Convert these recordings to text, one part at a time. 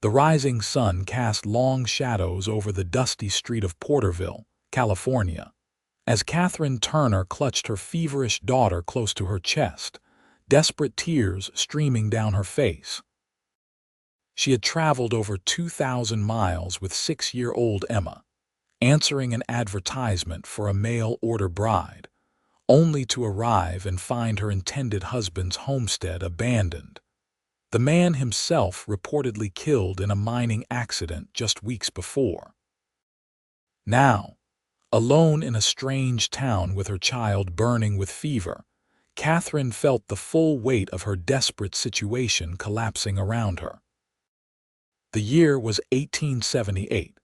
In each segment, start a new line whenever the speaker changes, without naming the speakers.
The rising sun cast long shadows over the dusty street of Porterville, California, as Katherine Turner clutched her feverish daughter close to her chest, desperate tears streaming down her face. She had traveled over 2,000 miles with 6-year-old Emma, answering an advertisement for a mail-order bride, only to arrive and find her intended husband's homestead abandoned. The man himself reportedly killed in a mining accident just weeks before. Now, alone in a strange town with her child burning with fever, Katherine felt the full weight of her desperate situation collapsing around her. The year was 1878,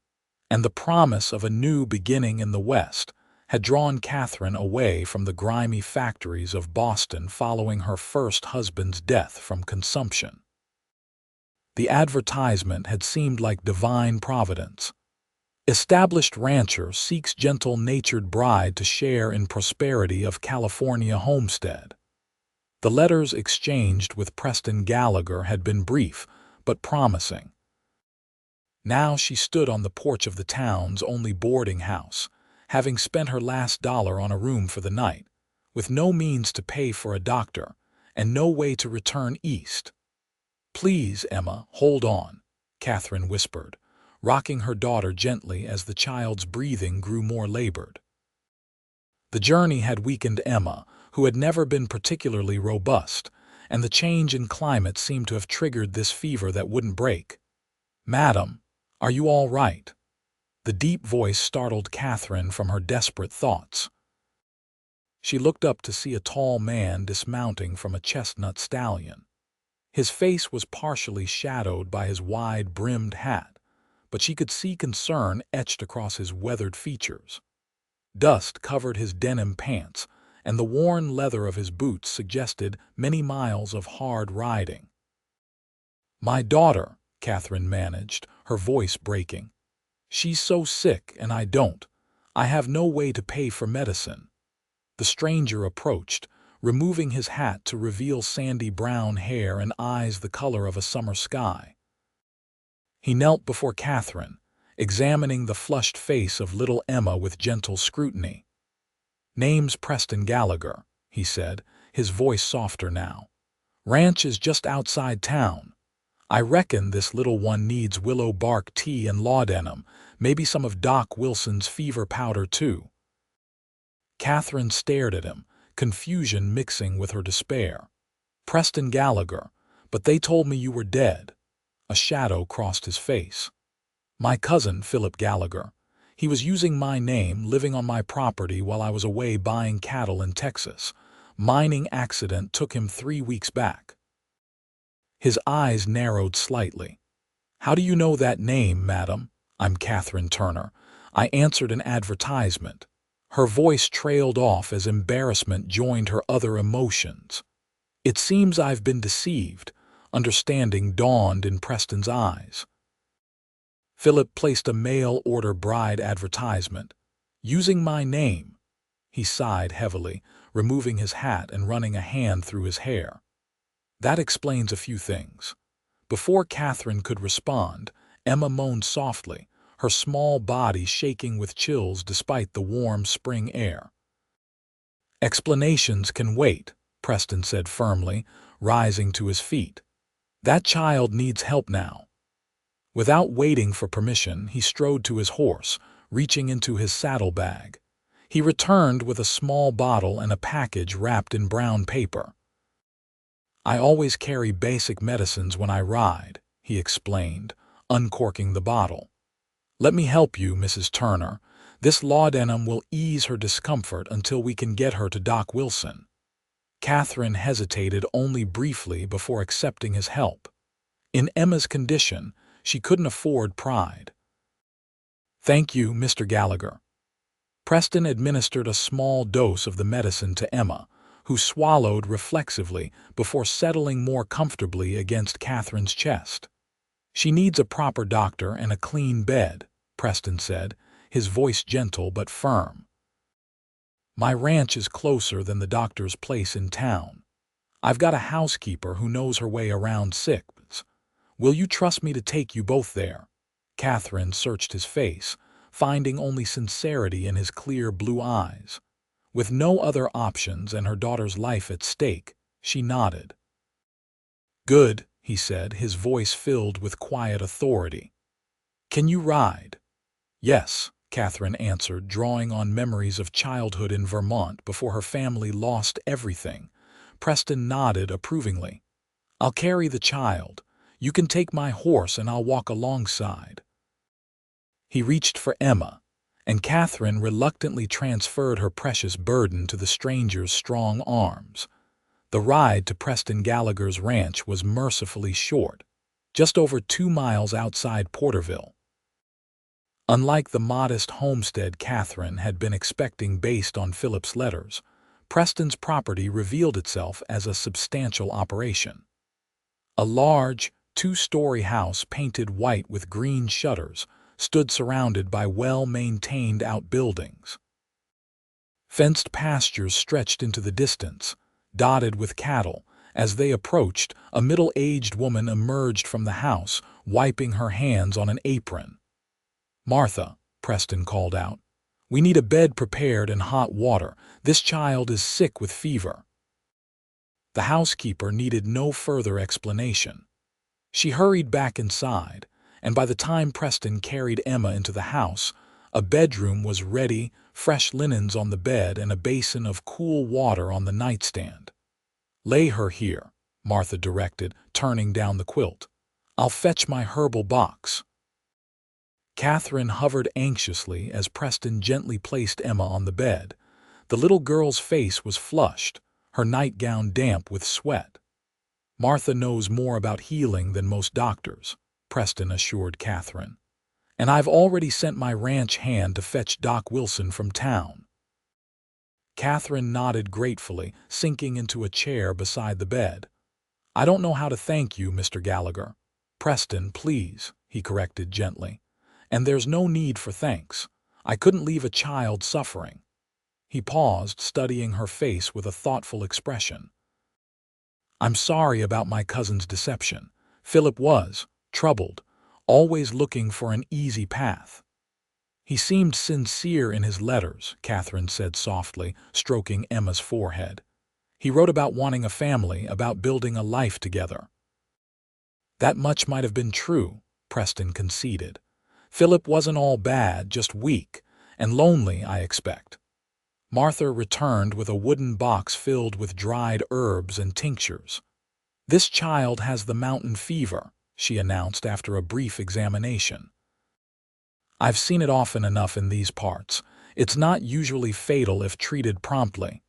and the promise of a new beginning in the West had drawn Katherine away from the grimy factories of Boston following her first husband's death from consumption. The advertisement had seemed like divine providence. Established rancher seeks gentle-natured bride to share in prosperity of California homestead. The letters exchanged with Preston Gallagher had been brief but promising. Now she stood on the porch of the town's only boarding house, having spent her last dollar on a room for the night, with no means to pay for a doctor and no way to return east. "Please, Emma, hold on," Katherine whispered, rocking her daughter gently as the child's breathing grew more labored. The journey had weakened Emma, who had never been particularly robust, and the change in climate seemed to have triggered this fever that wouldn't break. "Madam, are you all right?" The deep voice startled Katherine from her desperate thoughts. She looked up to see a tall man dismounting from a chestnut stallion. His face was partially shadowed by his wide-brimmed hat, but she could see concern etched across his weathered features. Dust covered his denim pants, and the worn leather of his boots suggested many miles of hard riding. "My daughter," Katherine managed, her voice breaking. "She's so sick, and I have no way to pay for medicine." The stranger approached, removing his hat to reveal sandy brown hair and eyes the color of a summer sky. He knelt before Katherine, examining the flushed face of little Emma with gentle scrutiny. "Name's Preston Gallagher," he said, his voice softer now. "Ranch is just outside town. I reckon this little one needs willow bark tea and laudanum, maybe some of Doc Wilson's fever powder too." Katherine stared at him, confusion mixing with her despair. "Preston Gallagher, but they told me you were dead." A shadow crossed his face. "My cousin, Philip Gallagher. He was using my name, living on my property while I was away buying cattle in Texas. Mining accident took him 3 weeks back." His eyes narrowed slightly. "How do you know that name, madam?" "I'm Katherine Turner. I answered an advertisement." Her voice trailed off as embarrassment joined her other emotions. "It seems I've been deceived." Understanding dawned in Preston's eyes. "Philip placed a mail-order bride advertisement. Using my name." He sighed heavily, removing his hat and running a hand through his hair. "That explains a few things." Before Katherine could respond, Emma moaned softly, her small body shaking with chills despite the warm spring air. "Explanations can wait," Preston said firmly, rising to his feet. "That child needs help now." Without waiting for permission, he strode to his horse, reaching into his saddlebag. He returned with a small bottle and a package wrapped in brown paper. "I always carry basic medicines when I ride," he explained, uncorking the bottle. "Let me help you, Mrs. Turner. This laudanum will ease her discomfort until we can get her to Doc Wilson." Katherine hesitated only briefly before accepting his help. In Emma's condition, she couldn't afford pride. "Thank you, Mr. Gallagher." Preston administered a small dose of the medicine to Emma, who swallowed reflexively before settling more comfortably against Katherine's chest. "She needs a proper doctor and a clean bed," Preston said, his voice gentle but firm. "My ranch is closer than the doctor's place in town. I've got a housekeeper who knows her way around sick. Will you trust me to take you both there?" Katherine searched his face, finding only sincerity in his clear blue eyes. With no other options and her daughter's life at stake, she nodded. "Good," he said, his voice filled with quiet authority. "Can you ride?" "Yes," Katherine answered, drawing on memories of childhood in Vermont before her family lost everything. Preston nodded approvingly. "I'll carry the child. You can take my horse and I'll walk alongside." He reached for Emma, and Katherine reluctantly transferred her precious burden to the stranger's strong arms. The ride to Preston Gallagher's ranch was mercifully short, just over 2 miles outside Porterville. Unlike the modest homestead Katherine had been expecting based on Philip's letters, Preston's property revealed itself as a substantial operation. A large, 2-story house painted white with green shutters stood surrounded by well-maintained outbuildings. Fenced pastures stretched into the distance, dotted with cattle. As they approached, a middle-aged woman emerged from the house, wiping her hands on an apron. "Martha," Preston called out, "we need a bed prepared and hot water. This child is sick with fever." The housekeeper needed no further explanation. She hurried back inside, and by the time Preston carried Emma into the house, a bedroom was ready, fresh linens on the bed and a basin of cool water on the nightstand. "Lay her here," Martha directed, turning down the quilt. "I'll fetch my herbal box." Katherine hovered anxiously as Preston gently placed Emma on the bed. The little girl's face was flushed, her nightgown damp with sweat. "Martha knows more about healing than most doctors," Preston assured Katherine. "And I've already sent my ranch hand to fetch Doc Wilson from town." Katherine nodded gratefully, sinking into a chair beside the bed. "I don't know how to thank you, Mr. Gallagher." "Preston, please," he corrected gently. "And there's no need for thanks. I couldn't leave a child suffering." He paused, studying her face with a thoughtful expression. "I'm sorry about my cousin's deception. Philip was troubled, always looking for an easy path." "He seemed sincere in his letters," Katherine said softly, stroking Emma's forehead. "He wrote about wanting a family, about building a life together." "That much might have been true," Preston conceded. "Philip wasn't all bad, just weak, and lonely, I expect." Martha returned with a wooden box filled with dried herbs and tinctures. "This child has the mountain fever," she announced after a brief examination. "I've seen it often enough in these parts. It's not usually fatal if treated promptly."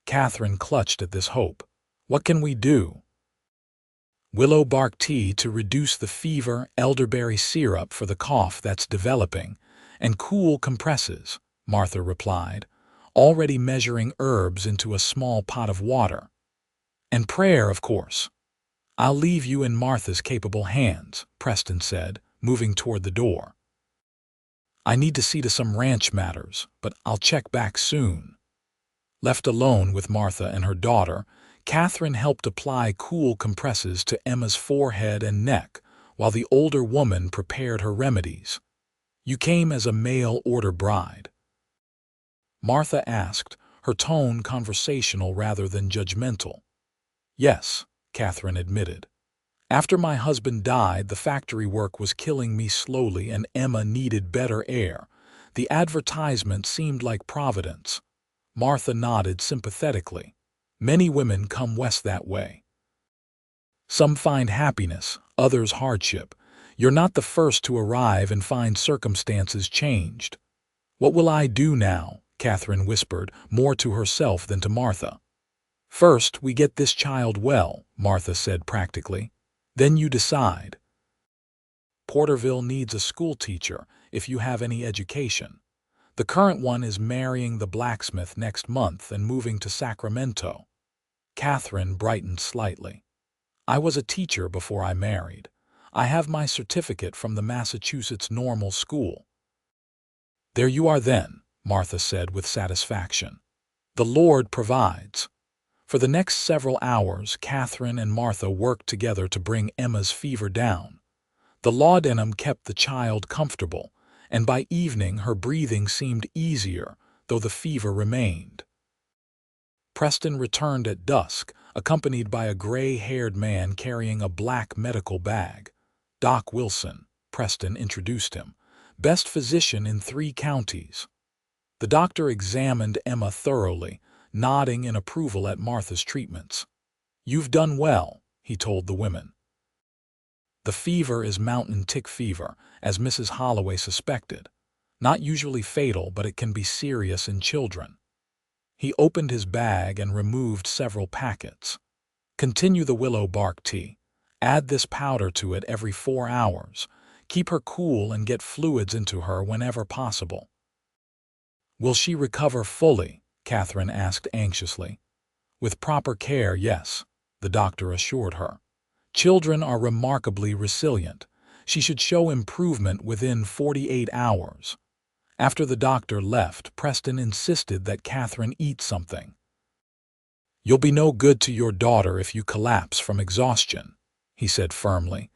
Katherine clutched at this hope. "What can we do?" "Willow bark tea to reduce the fever, elderberry syrup for the cough that's developing, and cool compresses," Martha replied, already measuring herbs into a small pot of water. "And prayer, of course." "I'll leave you in Martha's capable hands," Preston said, moving toward the door. "I need to see to some ranch matters, but I'll check back soon." Left alone with Martha and her daughter, Katherine helped apply cool compresses to Emma's forehead and neck while the older woman prepared her remedies. "You came as a mail-order bride?" Martha asked, her tone conversational rather than judgmental. "Yes," Katherine admitted. "After my husband died, the factory work was killing me slowly and Emma needed better air. The advertisement seemed like providence." Martha nodded sympathetically. "Many women come west that way. Some find happiness, others hardship. You're not the first to arrive and find circumstances changed." "What will I do now?" Katherine whispered, more to herself than to Martha. "First, we get this child well," Martha said practically. "Then you decide. Porterville needs a schoolteacher if you have any education. The current one is marrying the blacksmith next month and moving to Sacramento." Katherine brightened slightly. "I was a teacher before I married. I have my certificate from the Massachusetts Normal School." "There you are then," Martha said with satisfaction. "The Lord provides." For the next several hours, Katherine and Martha worked together to bring Emma's fever down. The laudanum kept the child comfortable, and by evening her breathing seemed easier, though the fever remained. Preston returned at dusk, accompanied by a gray-haired man carrying a black medical bag. Doc Wilson, Preston introduced him, best physician in 3 counties. The doctor examined Emma thoroughly, nodding in approval at Martha's treatments. "You've done well," he told the women. "The fever is mountain tick fever, as Mrs. Holloway suspected. Not usually fatal, but it can be serious in children." He opened his bag and removed several packets. "Continue the willow bark tea. Add this powder to it every 4 hours. Keep her cool and get fluids into her whenever possible." "Will she recover fully?" Katherine asked anxiously. "With proper care, yes," the doctor assured her. "Children are remarkably resilient. She should show improvement within 48 hours. After the doctor left, Preston insisted that Katherine eat something. "You'll be no good to your daughter if you collapse from exhaustion," he said firmly,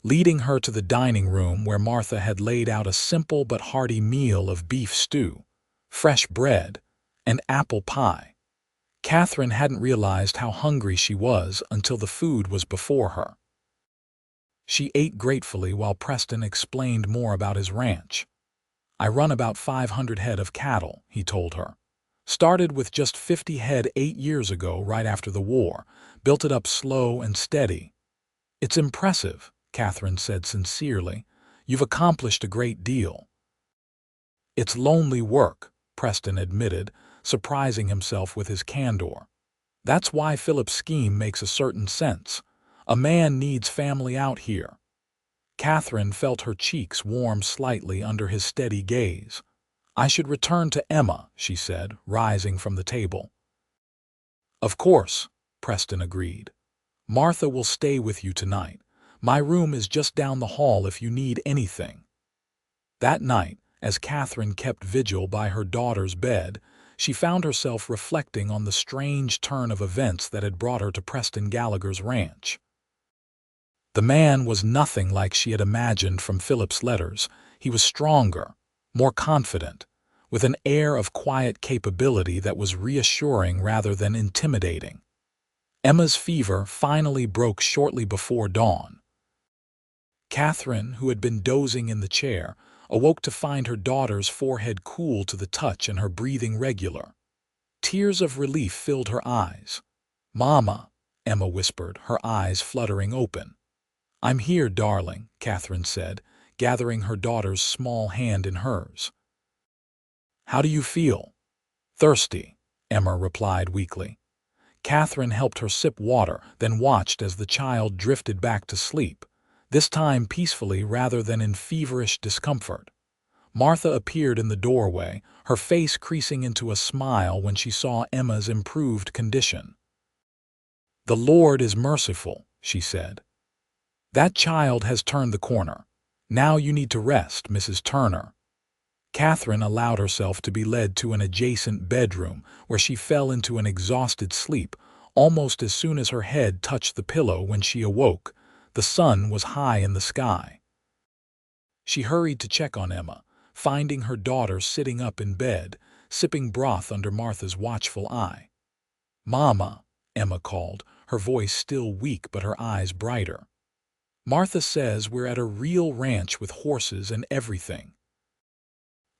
leading her to the dining room where Martha had laid out a simple but hearty meal of beef stew, fresh bread, and apple pie. Katherine hadn't realized how hungry she was until the food was before her. She ate gratefully while Preston explained more about his ranch. "I run about 500 head of cattle," he told her. "Started with just 50 head 8 years ago, right after the war. Built it up slow and steady." "It's impressive," Katherine said sincerely. "You've accomplished a great deal." "It's lonely work," Preston admitted, surprising himself with his candor. "That's why Philip's scheme makes a certain sense. A man needs family out here." Katherine felt her cheeks warm slightly under his steady gaze. "I should return to Emma," she said, rising from the table. "Of course," Preston agreed. "Martha will stay with you tonight. My room is just down the hall if you need anything." That night, as Katherine kept vigil by her daughter's bed, she found herself reflecting on the strange turn of events that had brought her to Preston Gallagher's ranch. The man was nothing like she had imagined from Philip's letters. He was stronger, more confident, with an air of quiet capability that was reassuring rather than intimidating. Emma's fever finally broke shortly before dawn. Katherine, who had been dozing in the chair, awoke to find her daughter's forehead cool to the touch and her breathing regular. Tears of relief filled her eyes. "Mama," Emma whispered, her eyes fluttering open. "I'm here, darling," Katherine said, gathering her daughter's small hand in hers. "How do you feel?" "Thirsty," Emma replied weakly. Katherine helped her sip water, then watched as the child drifted back to sleep, this time peacefully rather than in feverish discomfort. Martha appeared in the doorway, her face creasing into a smile when she saw Emma's improved condition. "The Lord is merciful," she said. "That child has turned the corner. Now you need to rest, Mrs. Turner." Katherine allowed herself to be led to an adjacent bedroom where she fell into an exhausted sleep almost as soon as her head touched the pillow. When she awoke, the sun was high in the sky. She hurried to check on Emma, finding her daughter sitting up in bed, sipping broth under Martha's watchful eye. "Mama," Emma called, her voice still weak but her eyes brighter. "Martha says we're at a real ranch with horses and everything."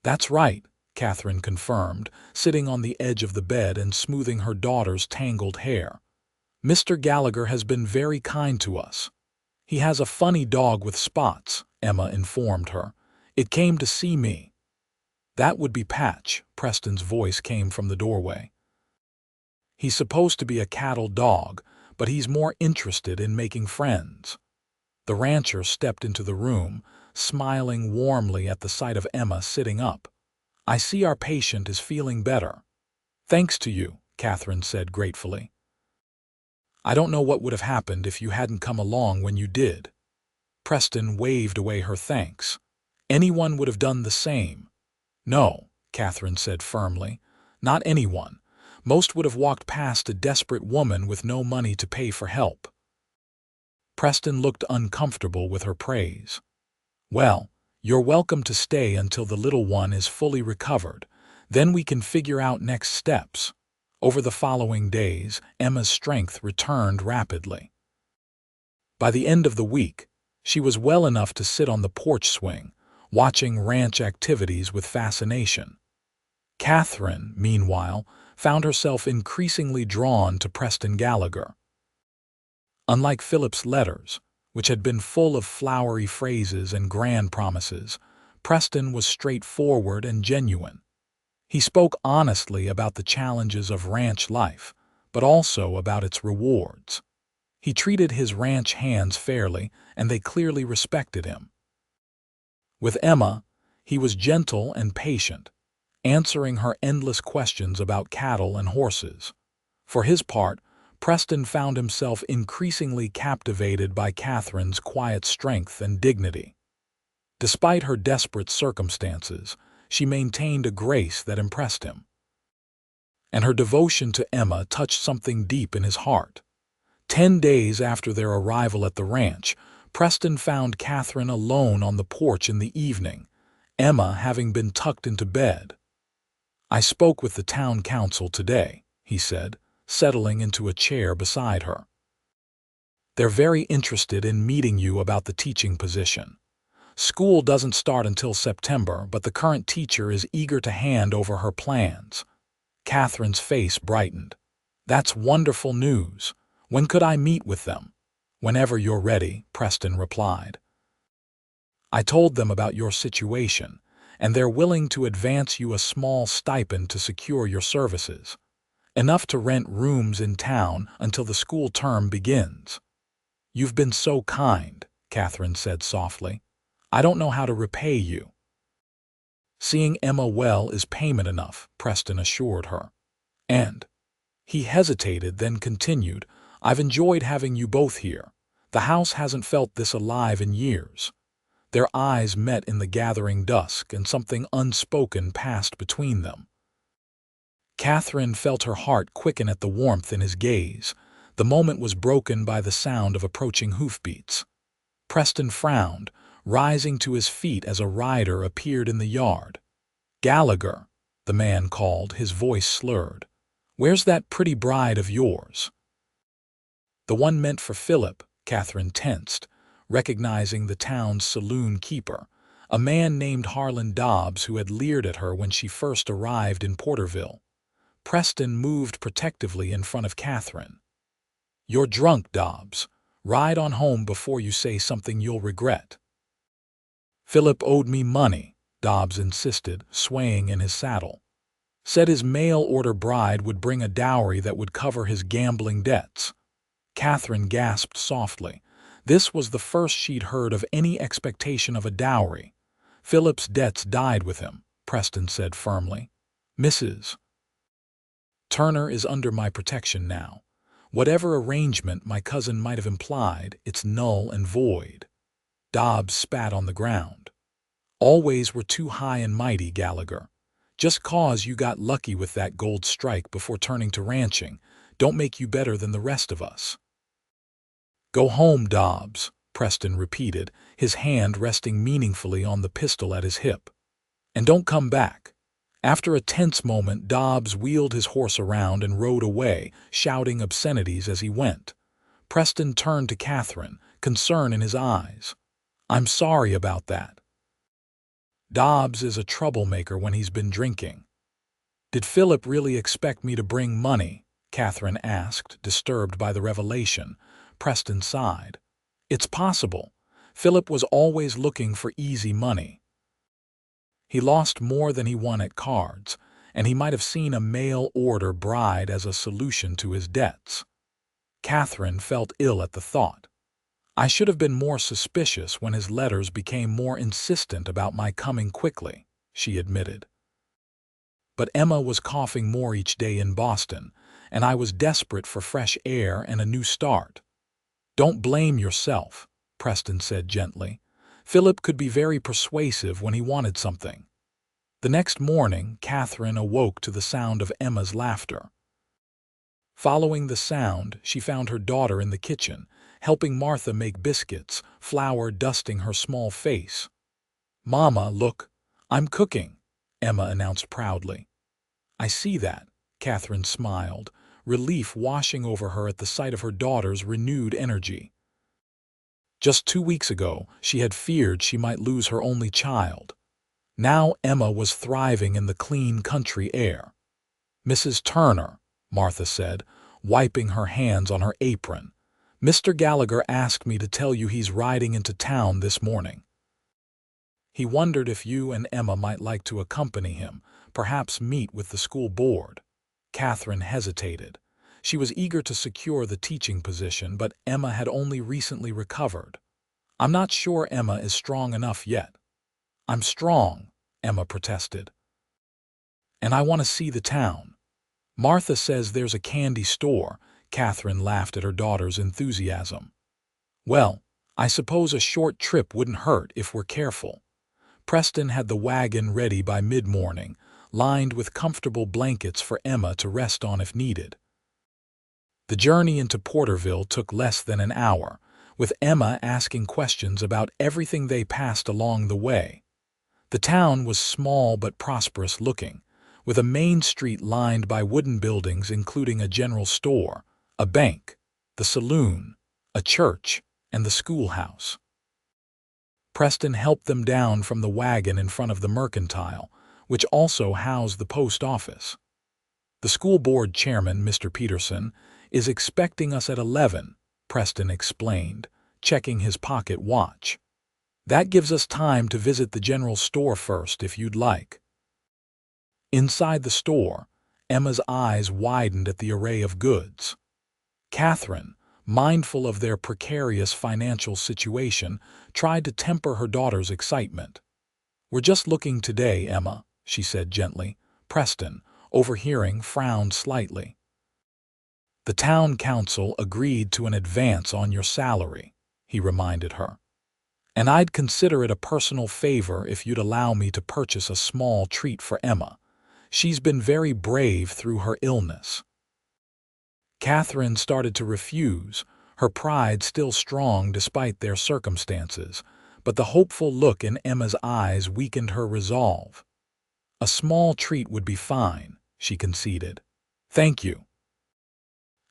"That's right," Katherine confirmed, sitting on the edge of the bed and smoothing her daughter's tangled hair. "Mr. Gallagher has been very kind to us." "He has a funny dog with spots," Emma informed her. "It came to see me." "That would be Patch," Preston's voice came from the doorway. "He's supposed to be a cattle dog, but he's more interested in making friends." The rancher stepped into the room, smiling warmly at the sight of Emma sitting up. "I see our patient is feeling better." "Thanks to you," Katherine said gratefully. "I don't know what would have happened if you hadn't come along when you did." Preston waved away her thanks. "Anyone would have done the same." "No," Katherine said firmly, "not anyone. Most would have walked past a desperate woman with no money to pay for help. Preston looked uncomfortable with her praise. "Well, you're welcome to stay until the little one is fully recovered. Then we can figure out next steps." Over the following days, Emma's strength returned rapidly. By the end of the week, she was well enough to sit on the porch swing, watching ranch activities with fascination. Katherine, meanwhile, found herself increasingly drawn to Preston Gallagher. Unlike Philip's letters, which had been full of flowery phrases and grand promises, Preston was straightforward and genuine. He spoke honestly about the challenges of ranch life, but also about its rewards. He treated his ranch hands fairly, and they clearly respected him. With Emma, he was gentle and patient, answering her endless questions about cattle and horses. For his part, Preston found himself increasingly captivated by Katherine's quiet strength and dignity. Despite her desperate circumstances, she maintained a grace that impressed him. And her devotion to Emma touched something deep in his heart. 10 days after their arrival at the ranch, Preston found Katherine alone on the porch in the evening, Emma having been tucked into bed. "I spoke with the town council today," he said, settling into a chair beside her. "They're very interested in meeting you about the teaching position. School doesn't start until September, but the current teacher is eager to hand over her plans." Katherine's face brightened. "That's wonderful news. When could I meet with them?" "Whenever you're ready," Preston replied. "I told them about your situation, and they're willing to advance you a small stipend to secure your services. Enough to rent rooms in town until the school term begins." "You've been so kind," Katherine said softly. "I don't know how to repay you." "Seeing Emma well is payment enough," Preston assured her. "And—" he hesitated, then continued, "I've enjoyed having you both here. The house hasn't felt this alive in years." Their eyes met in the gathering dusk, and something unspoken passed between them. Katherine felt her heart quicken at the warmth in his gaze. The moment was broken by the sound of approaching hoofbeats. Preston frowned, rising to his feet as a rider appeared in the yard. "Gallagher," the man called, his voice slurred. "Where's that pretty bride of yours?" "The one meant for Philip," Katherine tensed, recognizing the town's saloon keeper, a man named Harlan Dobbs who had leered at her when she first arrived in Porterville. Preston moved protectively in front of Katherine. "You're drunk, Dobbs. Ride on home before you say something you'll regret." "Philip owed me money," Dobbs insisted, swaying in his saddle. "Said his mail-order bride would bring a dowry that would cover his gambling debts." Katherine gasped softly. This was the first she'd heard of any expectation of a dowry. "Philip's debts died with him," Preston said firmly. "Mrs. Turner is under my protection now. Whatever arrangement my cousin might have implied, it's null and void." Dobbs spat on the ground. "Always were too high and mighty, Gallagher. Just 'cause you got lucky with that gold strike before turning to ranching, don't make you better than the rest of us." "Go home, Dobbs," Preston repeated, his hand resting meaningfully on the pistol at his hip. "And don't come back." After a tense moment, Dobbs wheeled his horse around and rode away, shouting obscenities as he went. Preston turned to Katherine, concern in his eyes. "I'm sorry about that. Dobbs is a troublemaker when he's been drinking." "Did Philip really expect me to bring money?" Katherine asked, disturbed by the revelation. Preston sighed. "It's possible. Philip was always looking for easy money. He lost more than he won at cards, and he might have seen a mail-order bride as a solution to his debts." Katherine felt ill at the thought. "I should have been more suspicious when his letters became more insistent about my coming quickly," she admitted. "But Emma was coughing more each day in Boston, and I was desperate for fresh air and a new start." "Don't blame yourself," Preston said gently. "Philip could be very persuasive when he wanted something." The next morning, Katherine awoke to the sound of Emma's laughter. Following the sound, she found her daughter in the kitchen, helping Martha make biscuits, flour dusting her small face. "Mama, look, I'm cooking," Emma announced proudly. "I see that," Katherine smiled, relief washing over her at the sight of her daughter's renewed energy. Just 2 weeks ago, she had feared she might lose her only child. Now Emma was thriving in the clean country air. "Mrs. Turner," Martha said, wiping her hands on her apron, "Mr. Gallagher asked me to tell you he's riding into town this morning. He wondered if you and Emma might like to accompany him, perhaps meet with the school board." Katherine hesitated. She was eager to secure the teaching position, but Emma had only recently recovered. "I'm not sure Emma is strong enough yet." "I'm strong," Emma protested. "And I want to see the town. Martha says there's a candy store." Katherine laughed at her daughter's enthusiasm. "Well, I suppose a short trip wouldn't hurt if we're careful." Preston had the wagon ready by mid-morning, lined with comfortable blankets for Emma to rest on if needed. The journey into Porterville took less than an hour, with Emma asking questions about everything they passed along the way. The town was small but prosperous looking, with a main street lined by wooden buildings including a general store, a bank, the saloon, a church, and the schoolhouse. Preston helped them down from the wagon in front of the mercantile, which also housed the post office. "The school board chairman, Mr. Peterson, is expecting us at 11, Preston explained, checking his pocket watch. "That gives us time to visit the general store first if you'd like." Inside the store, Emma's eyes widened at the array of goods. Katherine, mindful of their precarious financial situation, tried to temper her daughter's excitement. "We're just looking today, Emma," she said gently. Preston, overhearing, frowned slightly. "The town council agreed to an advance on your salary," he reminded her. "And I'd consider it a personal favor if you'd allow me to purchase a small treat for Emma. She's been very brave through her illness." Katherine started to refuse, her pride still strong despite their circumstances, but the hopeful look in Emma's eyes weakened her resolve. "A small treat would be fine," she conceded. "Thank you."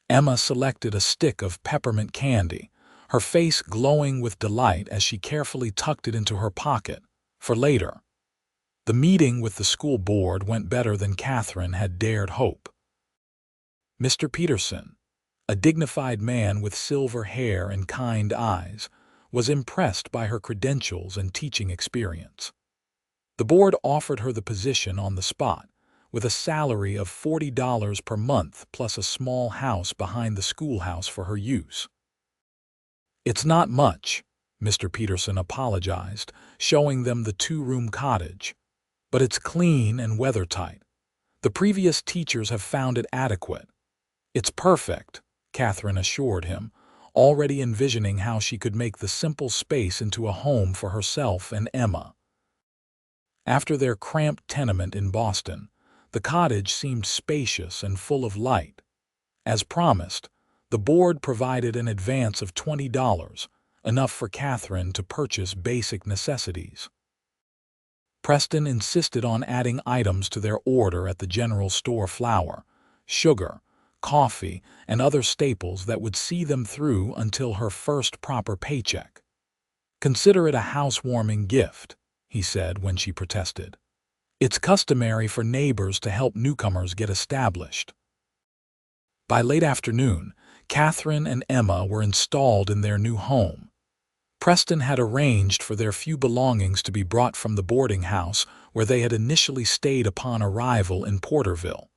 Emma selected a stick of peppermint candy, her face glowing with delight as she carefully tucked it into her pocket, for later. The meeting with the school board went better than Katherine had dared hope. Mr. Peterson, a dignified man with silver hair and kind eyes, was impressed by her credentials and teaching experience. The board offered her the position on the spot, with a salary of $40 per month plus a small house behind the schoolhouse for her use. "It's not much," Mr. Peterson apologized, showing them the two-room cottage. "But it's clean and weathertight. The previous teachers have found it adequate." "It's perfect," Katherine assured him, already envisioning how she could make the simple space into a home for herself and Emma. After their cramped tenement in Boston, the cottage seemed spacious and full of light. As promised, the board provided an advance of $20, enough for Katherine to purchase basic necessities. Preston insisted on adding items to their order at the general store: flour, sugar, coffee, and other staples that would see them through until her first proper paycheck. "Consider it a housewarming gift," he said when she protested. "It's customary for neighbors to help newcomers get established." By late afternoon, Katherine and Emma were installed in their new home. Preston had arranged for their few belongings to be brought from the boarding house where they had initially stayed upon arrival in Porterville.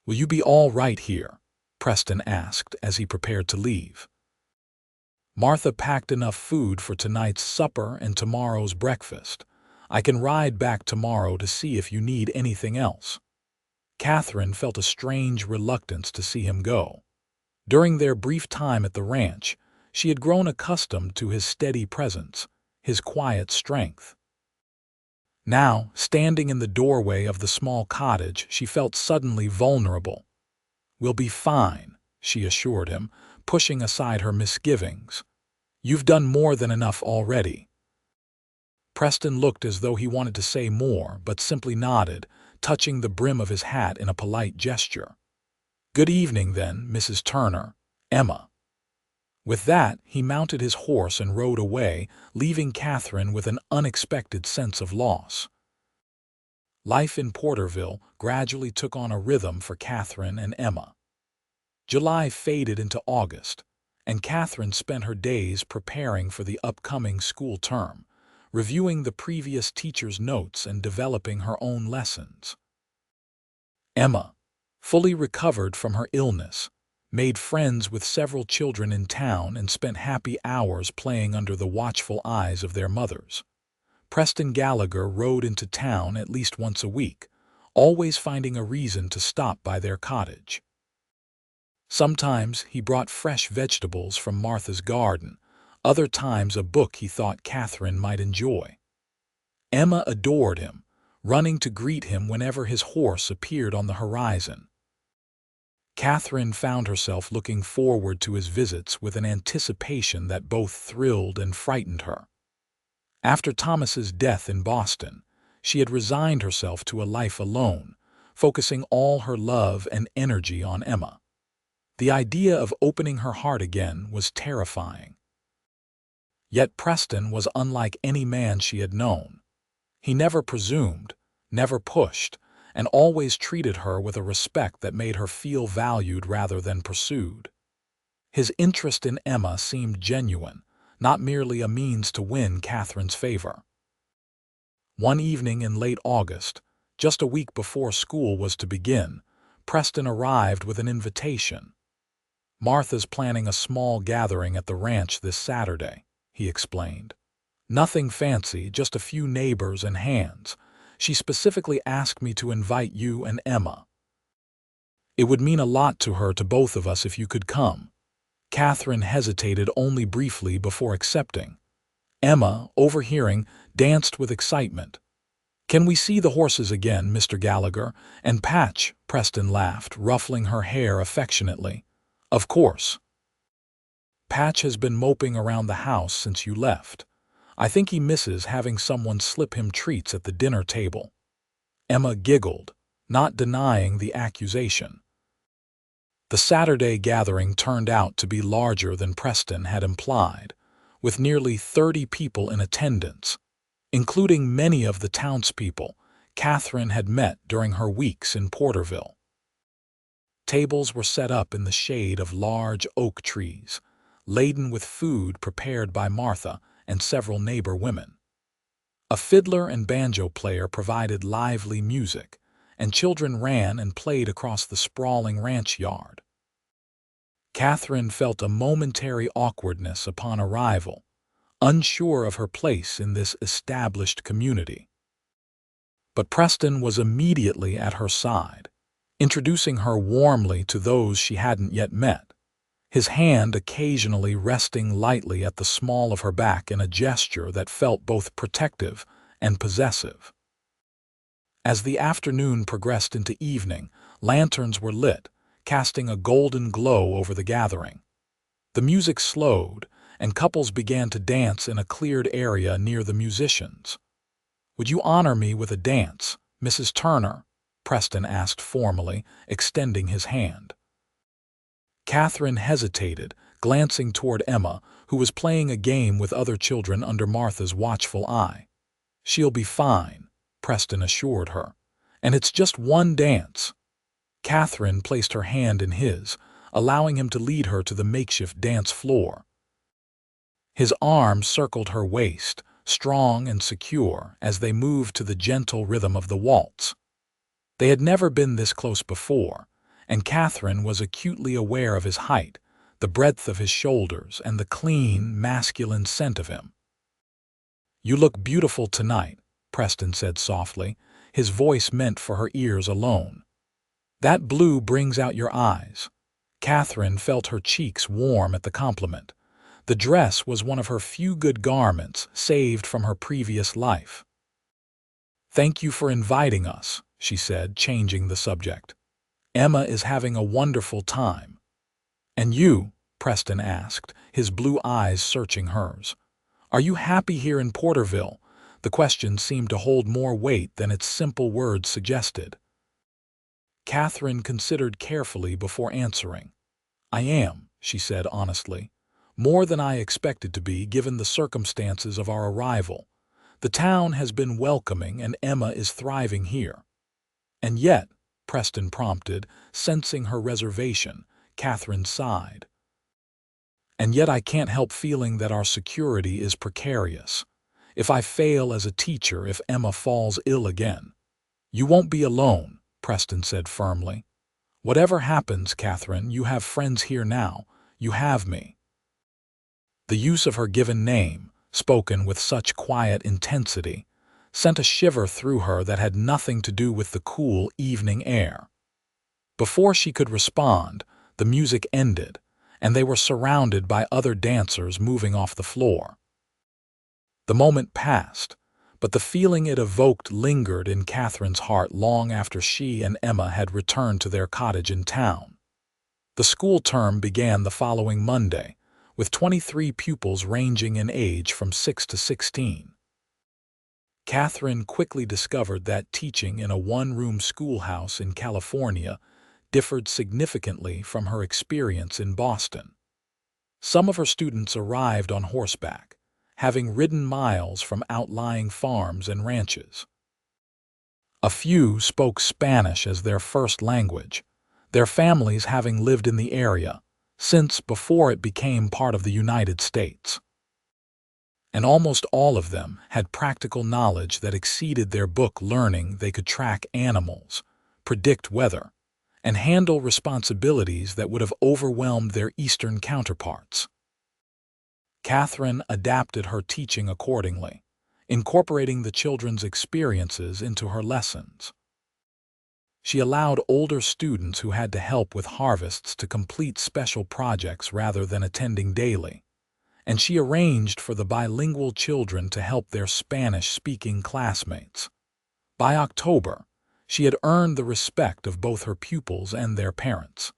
"Will you be all right here?" Preston asked as he prepared to leave. "Martha packed enough food for tonight's supper and tomorrow's breakfast. I can ride back tomorrow to see if you need anything else." Katherine felt a strange reluctance to see him go. During their brief time at the ranch, she had grown accustomed to his steady presence, his quiet strength. Now, standing in the doorway of the small cottage, she felt suddenly vulnerable. "We'll be fine," she assured him, pushing aside her misgivings. "You've done more than enough already." Preston looked as though he wanted to say more, but simply nodded, touching the brim of his hat in a polite gesture. "Good evening, then, Mrs. Turner, Emma." With that, he mounted his horse and rode away, leaving Katherine with an unexpected sense of loss. Life in Porterville gradually took on a rhythm for Katherine and Emma. July faded into August, and Katherine spent her days preparing for the upcoming school term, reviewing the previous teacher's notes and developing her own lessons. Emma, fully recovered from her illness, made friends with several children in town and spent happy hours playing under the watchful eyes of their mothers. Preston Gallagher rode into town at least once a week, always finding a reason to stop by their cottage. Sometimes he brought fresh vegetables from Martha's garden, other times a book he thought Katherine might enjoy. Emma adored him, running to greet him whenever his horse appeared on the horizon. Katherine found herself looking forward to his visits with an anticipation that both thrilled and frightened her. After Thomas's death in Boston, she had resigned herself to a life alone, focusing all her love and energy on Emma. The idea of opening her heart again was terrifying. Yet Preston was unlike any man she had known. He never presumed, never pushed, and always treated her with a respect that made her feel valued rather than pursued. His interest in Emma seemed genuine, not merely a means to win Katherine's favor. One evening in late August, just a week before school was to begin, Preston arrived with an invitation. "Martha's planning a small gathering at the ranch this Saturday," he explained. "Nothing fancy, just a few neighbors and hands. She specifically asked me to invite you and Emma. It would mean a lot to her, to both of us, if you could come." Katherine hesitated only briefly before accepting. Emma, overhearing, danced with excitement. "Can we see the horses again, Mr. Gallagher? And Patch?" Preston laughed, ruffling her hair affectionately. "Of course. Patch has been moping around the house since you left. I think he misses having someone slip him treats at the dinner table." Emma giggled, not denying the accusation. The Saturday gathering turned out to be larger than Preston had implied, with nearly 30 people in attendance, including many of the townspeople Katherine had met during her weeks in Porterville. Tables were set up in the shade of large oak trees, laden with food prepared by Martha and several neighbor women. A fiddler and banjo player provided lively music, and children ran and played across the sprawling ranch yard. Katherine felt a momentary awkwardness upon arrival, unsure of her place in this established community. But Preston was immediately at her side, introducing her warmly to those she hadn't yet met, his hand occasionally resting lightly at the small of her back in a gesture that felt both protective and possessive. As the afternoon progressed into evening, lanterns were lit, casting a golden glow over the gathering. The music slowed, and couples began to dance in a cleared area near the musicians. "Would you honor me with a dance, Mrs. Turner?" Preston asked formally, extending his hand. Katherine hesitated, glancing toward Emma, who was playing a game with other children under Martha's watchful eye. "She'll be fine," Preston assured her. "And it's just one dance." Katherine placed her hand in his, allowing him to lead her to the makeshift dance floor. His arm circled her waist, strong and secure, as they moved to the gentle rhythm of the waltz. They had never been this close before, and Katherine was acutely aware of his height, the breadth of his shoulders, and the clean, masculine scent of him. "You look beautiful tonight," Preston said softly, his voice meant for her ears alone. "That blue brings out your eyes." Katherine felt her cheeks warm at the compliment. The dress was one of her few good garments saved from her previous life. "Thank you for inviting us," she said, changing the subject. Emma is having a wonderful time. And you? Preston asked, his blue eyes searching hers. Are you happy here in Porterville? The question seemed to hold more weight than its simple words suggested. Katherine considered carefully before answering. I am, she said honestly. More than I expected to be given the circumstances of our arrival. The town has been welcoming and Emma is thriving here. And yet, Preston prompted, sensing her reservation, Katherine sighed. And yet I can't help feeling that our security is precarious. If I fail as a teacher, if Emma falls ill again. You won't be alone, Preston said firmly. Whatever happens, Katherine, you have friends here now. You have me. The use of her given name, spoken with such quiet intensity, sent a shiver through her that had nothing to do with the cool evening air. Before she could respond, the music ended, and they were surrounded by other dancers moving off the floor. The moment passed, but the feeling it evoked lingered in Katherine's heart long after she and Emma had returned to their cottage in town. The school term began the following Monday, with 23 pupils ranging in age from 6 to 16. Katherine quickly discovered that teaching in a one-room schoolhouse in California differed significantly from her experience in Boston. Some of her students arrived on horseback, having ridden miles from outlying farms and ranches. A few spoke Spanish as their first language, their families having lived in the area since before it became part of the United States. And almost all of them had practical knowledge that exceeded their book learning. They could track animals, predict weather, and handle responsibilities that would have overwhelmed their Eastern counterparts. Katherine adapted her teaching accordingly, incorporating the children's experiences into her lessons. She allowed older students who had to help with harvests to complete special projects rather than attending daily, and she arranged for the bilingual children to help their Spanish-speaking classmates. By October, she had earned the respect of both her pupils and their parents.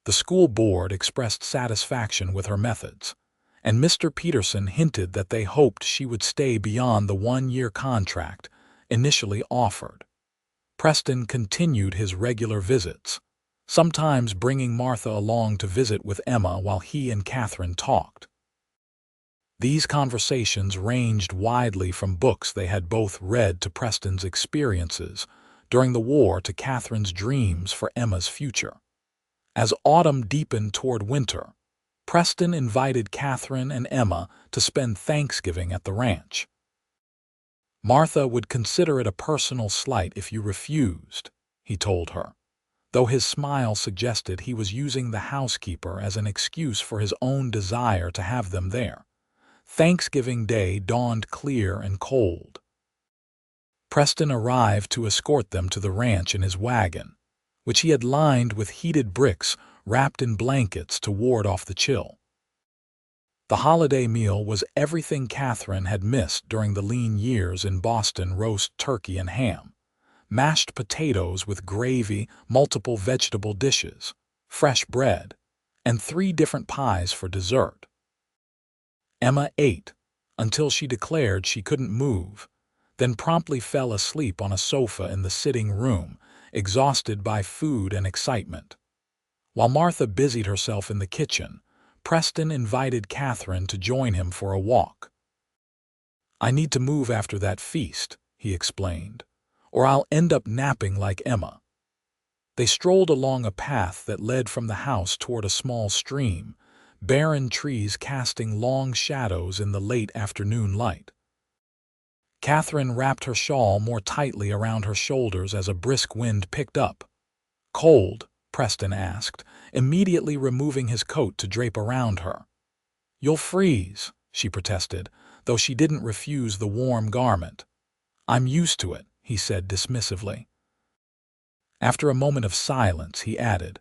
The school board expressed satisfaction with her methods, and Mr. Peterson hinted that they hoped she would stay beyond the one-year contract initially offered. Preston continued his regular visits, sometimes bringing Martha along to visit with Emma while he and Katherine talked. These conversations ranged widely from books they had both read to Preston's experiences during the war to Katherine's dreams for Emma's future. As autumn deepened toward winter, Preston invited Katherine and Emma to spend Thanksgiving at the ranch. Martha would consider it a personal slight if you refused, he told her, though his smile suggested he was using the housekeeper as an excuse for his own desire to have them there. Thanksgiving Day dawned clear and cold. Preston arrived to escort them to the ranch in his wagon, which he had lined with heated bricks wrapped in blankets to ward off the chill. The holiday meal was everything Katherine had missed during the lean years in Boston: roast turkey and ham, mashed potatoes with gravy, multiple vegetable dishes, fresh bread, and 3 different pies for dessert. Emma ate until she declared she couldn't move, then promptly fell asleep on a sofa in the sitting room, exhausted by food and excitement. While Martha busied herself in the kitchen, Preston invited Katherine to join him for a walk. I need to move after that feast, he explained, or I'll end up napping like Emma. They strolled along a path that led from the house toward a small stream, barren trees casting long shadows in the late afternoon light. Katherine wrapped her shawl more tightly around her shoulders as a brisk wind picked up. Cold? Preston asked, immediately removing his coat to drape around her. You'll freeze, she protested, though she didn't refuse the warm garment. I'm used to it, he said dismissively. After a moment of silence, he added,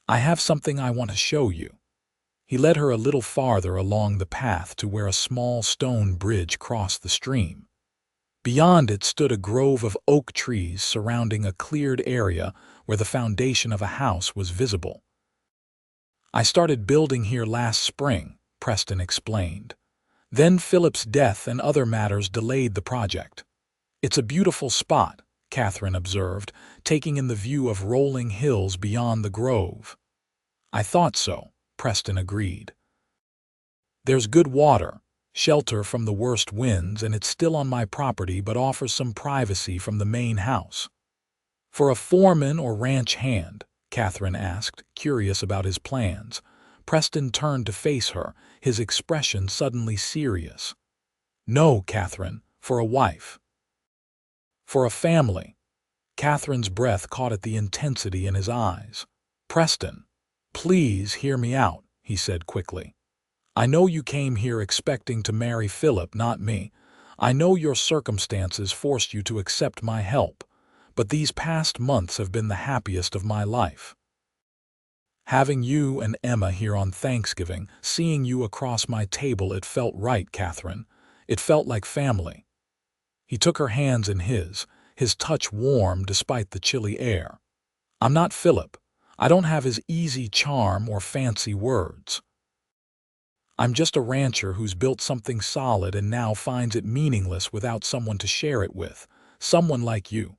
I have something I want to show you. He led her a little farther along the path to where a small stone bridge crossed the stream. Beyond it stood a grove of oak trees surrounding a cleared area where the foundation of a house was visible. "I started building here last spring," Preston explained. "Then Philip's death and other matters delayed the project." "It's a beautiful spot," Katherine observed, taking in the view of rolling hills beyond the grove. "I thought so," Preston agreed. "There's good water, shelter from the worst winds, and it's still on my property but offers some privacy from the main house." "For a foreman or ranch hand?" Katherine asked, curious about his plans. Preston turned to face her, his expression suddenly serious. "No, Katherine, for a wife." "For a family." Katherine's breath caught at the intensity in his eyes. "Preston, please hear me out," he said quickly. "I know you came here expecting to marry Philip, not me. I know your circumstances forced you to accept my help, but these past months have been the happiest of my life. Having you and Emma here on Thanksgiving, seeing you across my table, it felt right, Katherine. It felt like family." He took her hands in his touch warm despite the chilly air. "I'm not Philip. I don't have his easy charm or fancy words. I'm just a rancher who's built something solid and now finds it meaningless without someone to share it with, someone like you."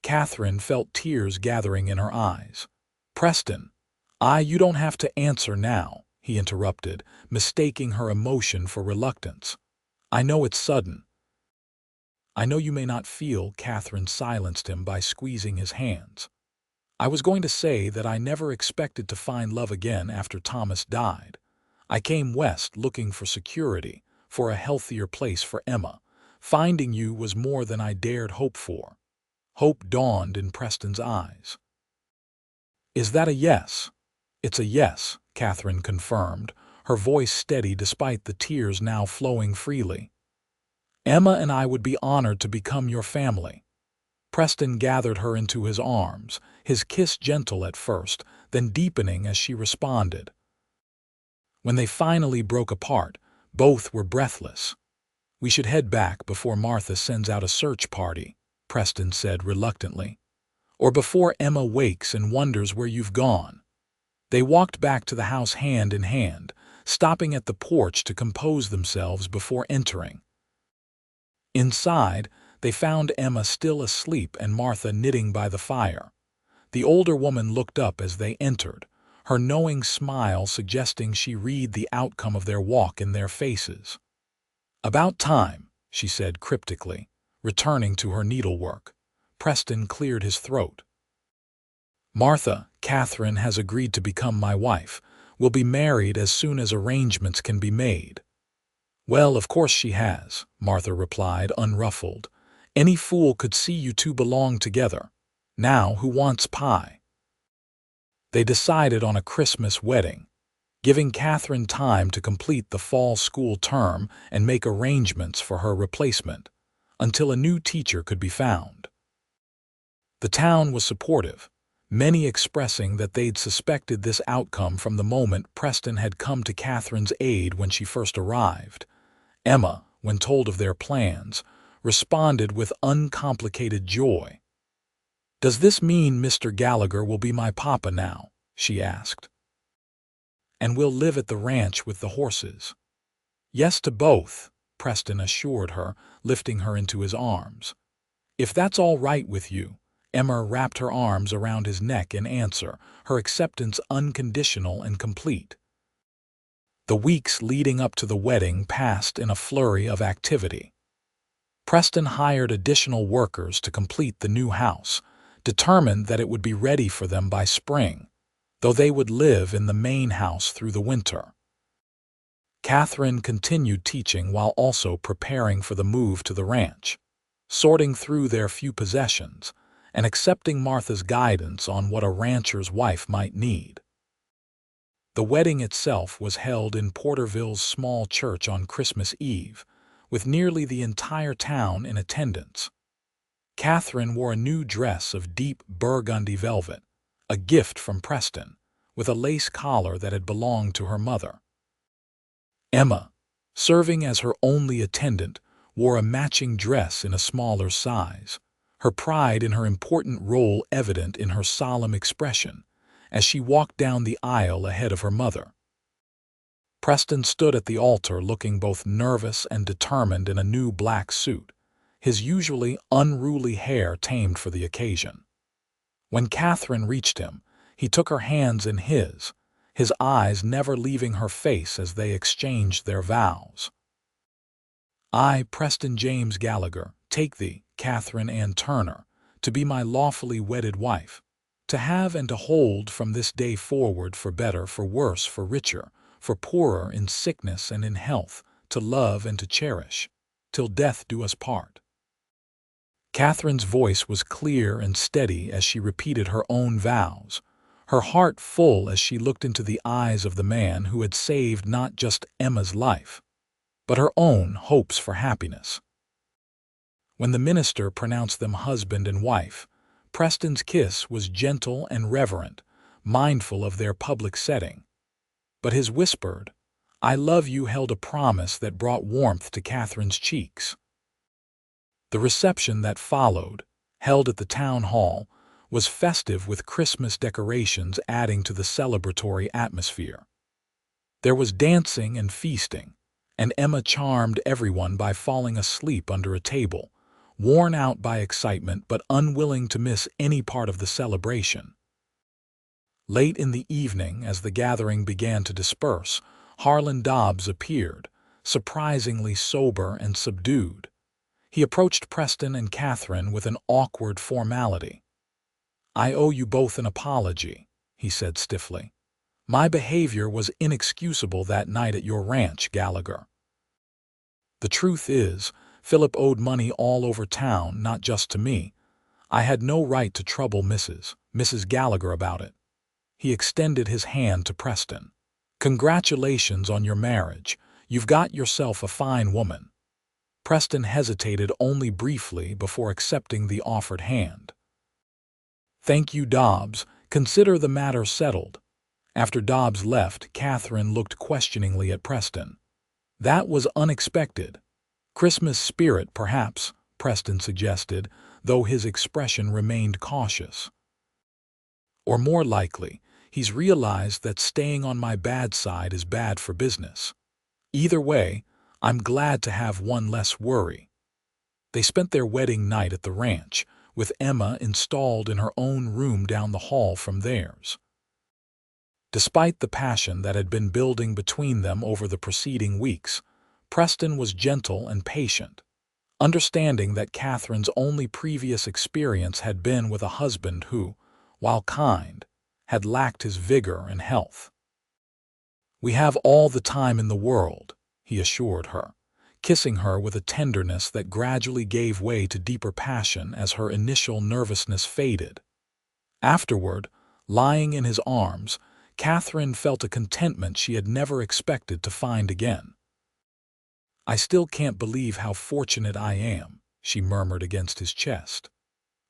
Katherine felt tears gathering in her eyes. "Preston, you don't have to answer now," he interrupted, mistaking her emotion for reluctance. "I know it's sudden. I know you may not feel." Katherine silenced him by squeezing his hands. "I was going to say that I never expected to find love again after Thomas died. I came west looking for security, for a healthier place for Emma. Finding you was more than I dared hope for." Hope dawned in Preston's eyes. "Is that a yes?" "It's a yes," Katherine confirmed, her voice steady despite the tears now flowing freely. "Emma and I would be honored to become your family." Preston gathered her into his arms, his kiss gentle at first, then deepening as she responded. When they finally broke apart, both were breathless. "We should head back before Martha sends out a search party," Preston said reluctantly. "Or before Emma wakes and wonders where you've gone." They walked back to the house hand in hand, stopping at the porch to compose themselves before entering. Inside, they found Emma still asleep and Martha knitting by the fire. The older woman looked up as they entered, her knowing smile suggesting she read the outcome of their walk in their faces. "About time," she said cryptically, returning to her needlework. Preston cleared his throat. "Martha, Katherine has agreed to become my wife. We'll be married as soon as arrangements can be made." "Well, of course she has," Martha replied, unruffled. "Any fool could see you two belong together. Now, who wants pie?" They decided on a Christmas wedding, giving Katherine time to complete the fall school term and make arrangements for her replacement, until a new teacher could be found. The town was supportive, many expressing that they'd suspected this outcome from the moment Preston had come to Katherine's aid when she first arrived. Emma, when told of their plans, responded with uncomplicated joy. "Does this mean Mr. Gallagher will be my papa now?" she asked. "And we'll live at the ranch with the horses?" "Yes to both," Preston assured her, lifting her into his arms. "If that's all right with you." Emma wrapped her arms around his neck in answer, her acceptance unconditional and complete. The weeks leading up to the wedding passed in a flurry of activity. Preston hired additional workers to complete the new house, determined that it would be ready for them by spring, though they would live in the main house through the winter. Katherine continued teaching while also preparing for the move to the ranch, sorting through their few possessions, and accepting Martha's guidance on what a rancher's wife might need. The wedding itself was held in Porterville's small church on Christmas Eve, with nearly the entire town in attendance. Katherine wore a new dress of deep burgundy velvet, a gift from Preston, with a lace collar that had belonged to her mother. Emma, serving as her only attendant, wore a matching dress in a smaller size, her pride in her important role evident in her solemn expression as she walked down the aisle ahead of her mother. Preston stood at the altar looking both nervous and determined in a new black suit, his usually unruly hair tamed for the occasion. When Katherine reached him, he took her hands in his eyes never leaving her face as they exchanged their vows. I, Preston James Gallagher, take thee, Katherine Ann Turner, to be my lawfully wedded wife, to have and to hold from this day forward for better, for worse, for richer, for poorer, in sickness and in health, to love and to cherish, till death do us part. Katherine's voice was clear and steady as she repeated her own vows, her heart full as she looked into the eyes of the man who had saved not just Emma's life, but her own hopes for happiness. When the minister pronounced them husband and wife, Preston's kiss was gentle and reverent, mindful of their public setting. But his whispered, "I love you," held a promise that brought warmth to Katherine's cheeks. The reception that followed, held at the town hall, was festive with Christmas decorations adding to the celebratory atmosphere. There was dancing and feasting, and Emma charmed everyone by falling asleep under a table, worn out by excitement but unwilling to miss any part of the celebration. Late in the evening, as the gathering began to disperse, Harlan Dobbs appeared, surprisingly sober and subdued. He approached Preston and Katherine with an awkward formality. "I owe you both an apology," he said stiffly. "My behavior was inexcusable that night at your ranch, Gallagher. The truth is, Philip owed money all over town, not just to me. I had no right to trouble Mrs. Gallagher about it." He extended his hand to Preston. "Congratulations on your marriage. You've got yourself a fine woman." Preston hesitated only briefly before accepting the offered hand. "Thank you, Dobbs. Consider the matter settled." After Dobbs left, Katherine looked questioningly at Preston. "That was unexpected." "Christmas spirit, perhaps," Preston suggested, though his expression remained cautious. "Or more likely, he's realized that staying on my bad side is bad for business. Either way, I'm glad to have one less worry." They spent their wedding night at the ranch, with Emma installed in her own room down the hall from theirs. Despite the passion that had been building between them over the preceding weeks, Preston was gentle and patient, understanding that Katherine's only previous experience had been with a husband who, while kind, had lacked his vigor and health. "We have all the time in the world," he assured her, kissing her with a tenderness that gradually gave way to deeper passion as her initial nervousness faded. Afterward, lying in his arms, Katherine felt a contentment she had never expected to find again. "I still can't believe how fortunate I am," she murmured against his chest.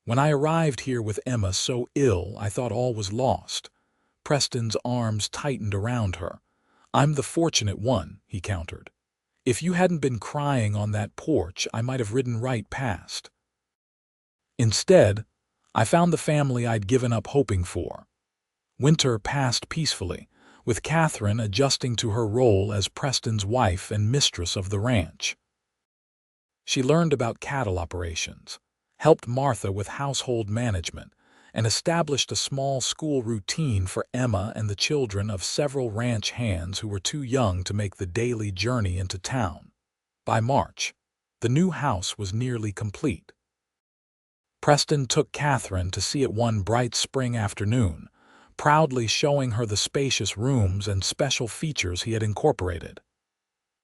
"When I arrived here with Emma so ill, I thought all was lost." Preston's arms tightened around her. "I'm the fortunate one," he countered. "If you hadn't been crying on that porch, I might have ridden right past. Instead, I found the family I'd given up hoping for." Winter passed peacefully, with Katherine adjusting to her role as Preston's wife and mistress of the ranch. She learned about cattle operations, helped Martha with household management, and established a small school routine for Emma and the children of several ranch hands who were too young to make the daily journey into town. By March, the new house was nearly complete. Preston took Katherine to see it one bright spring afternoon, proudly showing her the spacious rooms and special features he had incorporated.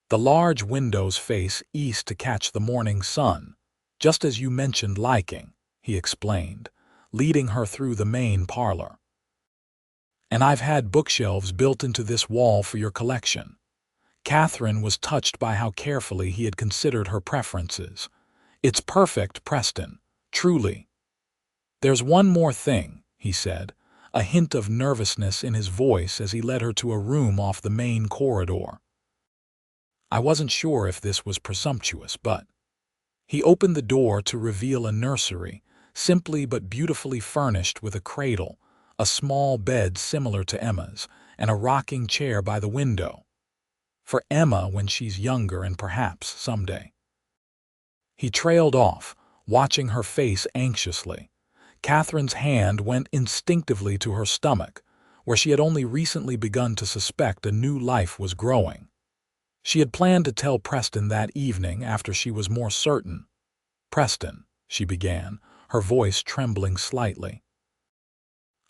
The large windows face east to catch the morning sun, just as you mentioned liking, he explained, leading her through the main parlor. "And I've had bookshelves built into this wall for your collection." Katherine was touched by how carefully he had considered her preferences. "It's perfect, Preston, truly." "There's one more thing," he said, a hint of nervousness in his voice as he led her to a room off the main corridor. "I wasn't sure if this was presumptuous, but He opened the door to reveal a nursery, simply but beautifully furnished with a cradle, a small bed similar to Emma's, and a rocking chair by the window. For Emma when she's younger and perhaps someday. He trailed off, watching her face anxiously. Catherine's hand went instinctively to her stomach, where she had only recently begun to suspect a new life was growing. She had planned to tell Preston that evening after she was more certain. "Preston," she began, her voice trembling slightly.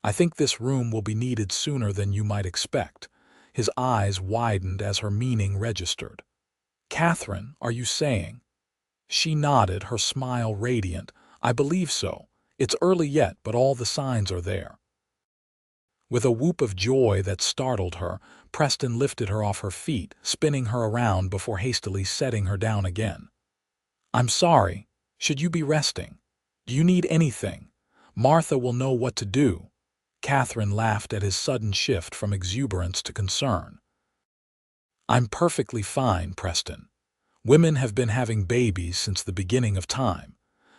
"I think this room will be needed sooner than you might expect." His eyes widened as her meaning registered. "Katherine, are you saying?" She nodded, her smile radiant. "I believe so. It's early yet, but all the signs are there." With a whoop of joy that startled her, Preston lifted her off her feet, spinning her around before hastily setting her down again. "I'm sorry. Should you be resting? Do you need anything? Martha will know what to do." Katherine laughed at his sudden shift from exuberance to concern. "I'm perfectly fine, Preston. Women have been having babies since the beginning of time,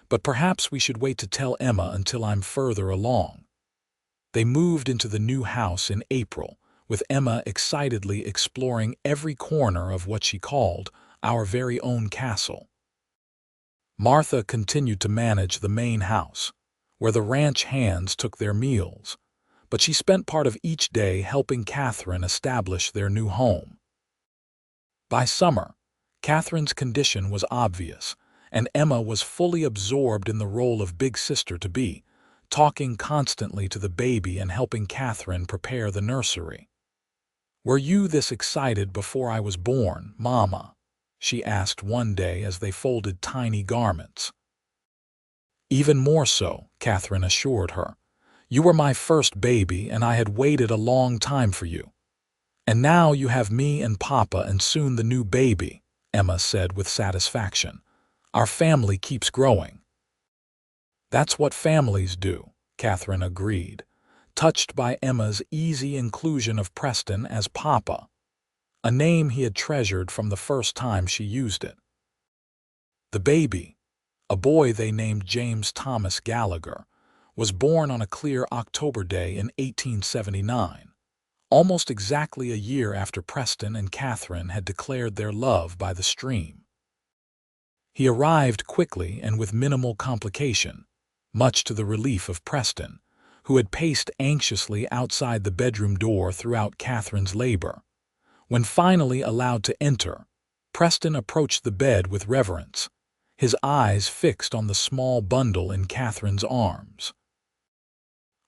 but perhaps we should wait to tell Emma until I'm further along." They moved into the new house in April, with Emma excitedly exploring every corner of what she called our very own castle. Martha continued to manage the main house, where the ranch hands took their meals, but she spent part of each day helping Katherine establish their new home. By summer, Katherine's condition was obvious, and Emma was fully absorbed in the role of big sister-to-be, talking constantly to the baby and helping Katherine prepare the nursery. "Were you this excited before I was born, Mama?" she asked one day as they folded tiny garments. "Even more so," Katherine assured her. "You were my first baby, and I had waited a long time for you. And now you have me and Papa and soon the new baby," Emma said with satisfaction. "Our family keeps growing." "That's what families do," Katherine agreed, touched by Emma's easy inclusion of Preston as Papa, a name he had treasured from the first time she used it. The baby, a boy they named James Thomas Gallagher, was born on a clear October day in 1879, almost exactly a year after Preston and Katherine had declared their love by the stream. He arrived quickly and with minimal complication, much to the relief of Preston, who had paced anxiously outside the bedroom door throughout Katherine's labor. When finally allowed to enter, Preston approached the bed with reverence, his eyes fixed on the small bundle in Katherine's arms.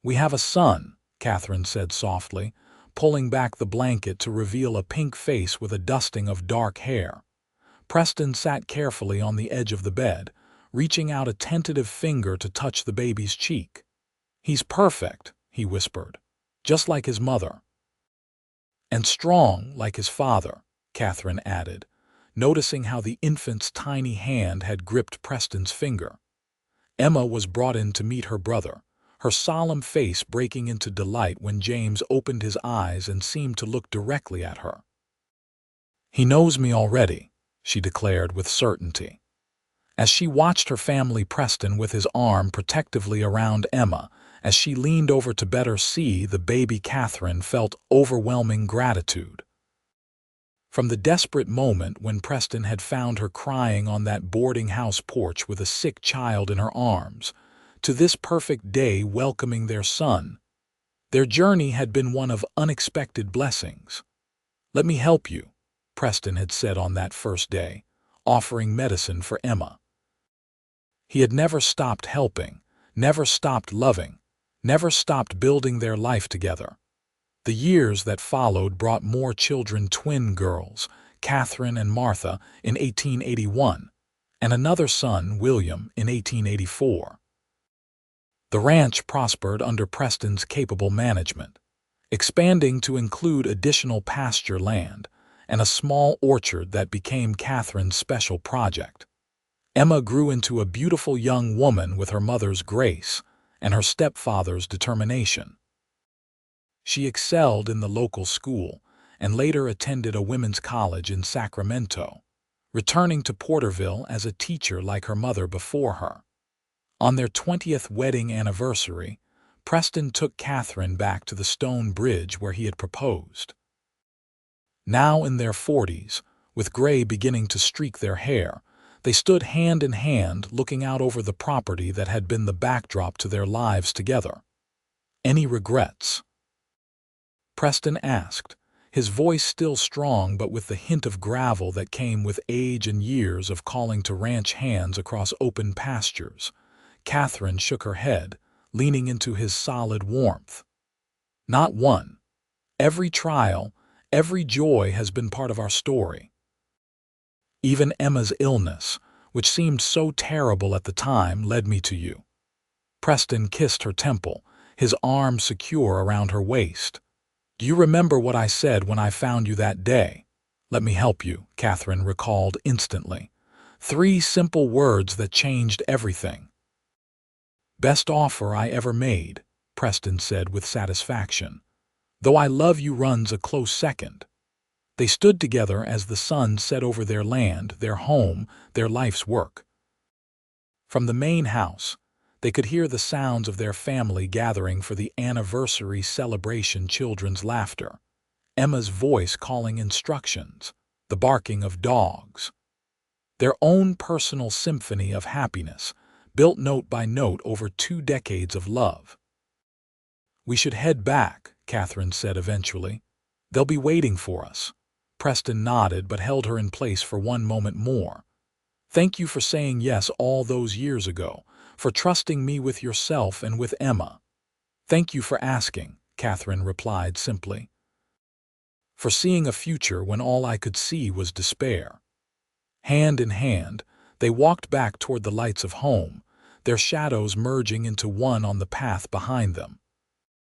"We have a son," Katherine said softly, pulling back the blanket to reveal a pink face with a dusting of dark hair. Preston sat carefully on the edge of the bed, reaching out a tentative finger to touch the baby's cheek. "He's perfect," he whispered, "just like his mother." "And strong like his father," Katherine added, noticing how the infant's tiny hand had gripped Preston's finger. Emma was brought in to meet her brother, her solemn face breaking into delight when James opened his eyes and seemed to look directly at her. "He knows me already," she declared with certainty. As she watched her family, Preston with his arm protectively around Emma, as she leaned over to better see the baby, Katherine felt overwhelming gratitude. From the desperate moment when Preston had found her crying on that boarding house porch with a sick child in her arms, to this perfect day welcoming their son, their journey had been one of unexpected blessings. "Let me help you," Preston had said on that first day, offering medicine for Emma. He had never stopped helping, never stopped loving, never stopped building their life together. The years that followed brought more children, twin girls, Katherine and Martha, in 1881, and another son, William, in 1884. The ranch prospered under Preston's capable management, expanding to include additional pasture land and a small orchard that became Katherine's special project. Emma grew into a beautiful young woman with her mother's grace and her stepfather's determination. She excelled in the local school and later attended a women's college in Sacramento, returning to Porterville as a teacher like her mother before her. On their 20th wedding anniversary, Preston took Katherine back to the stone bridge where he had proposed. Now in their 40s, with gray beginning to streak their hair, they stood hand in hand looking out over the property that had been the backdrop to their lives together. "Any regrets?" Preston asked, his voice still strong but with the hint of gravel that came with age and years of calling to ranch hands across open pastures. Katherine shook her head, leaning into his solid warmth. "Not one. Every trial, every joy has been part of our story. Even Emma's illness, which seemed so terrible at the time, led me to you." Preston kissed her temple, his arm secure around her waist. "Do you remember what I said when I found you that day? 'Let me help you,'" Katherine recalled instantly. 3 simple words that changed everything. "Best offer I ever made," Preston said with satisfaction. "Though I love you runs a close second." They stood together as the sun set over their land, their home, their life's work. From the main house, they could hear the sounds of their family gathering for the anniversary celebration, children's laughter, Emma's voice calling instructions, the barking of dogs. Their own personal symphony of happiness, built note by note over 2 decades of love. "We should head back," Katherine said eventually. "They'll be waiting for us." Preston nodded but held her in place for one moment more. "Thank you for saying yes all those years ago, for trusting me with yourself and with Emma." "Thank you for asking," Katherine replied simply. "For seeing a future when all I could see was despair." Hand in hand, they walked back toward the lights of home, their shadows merging into one on the path behind them.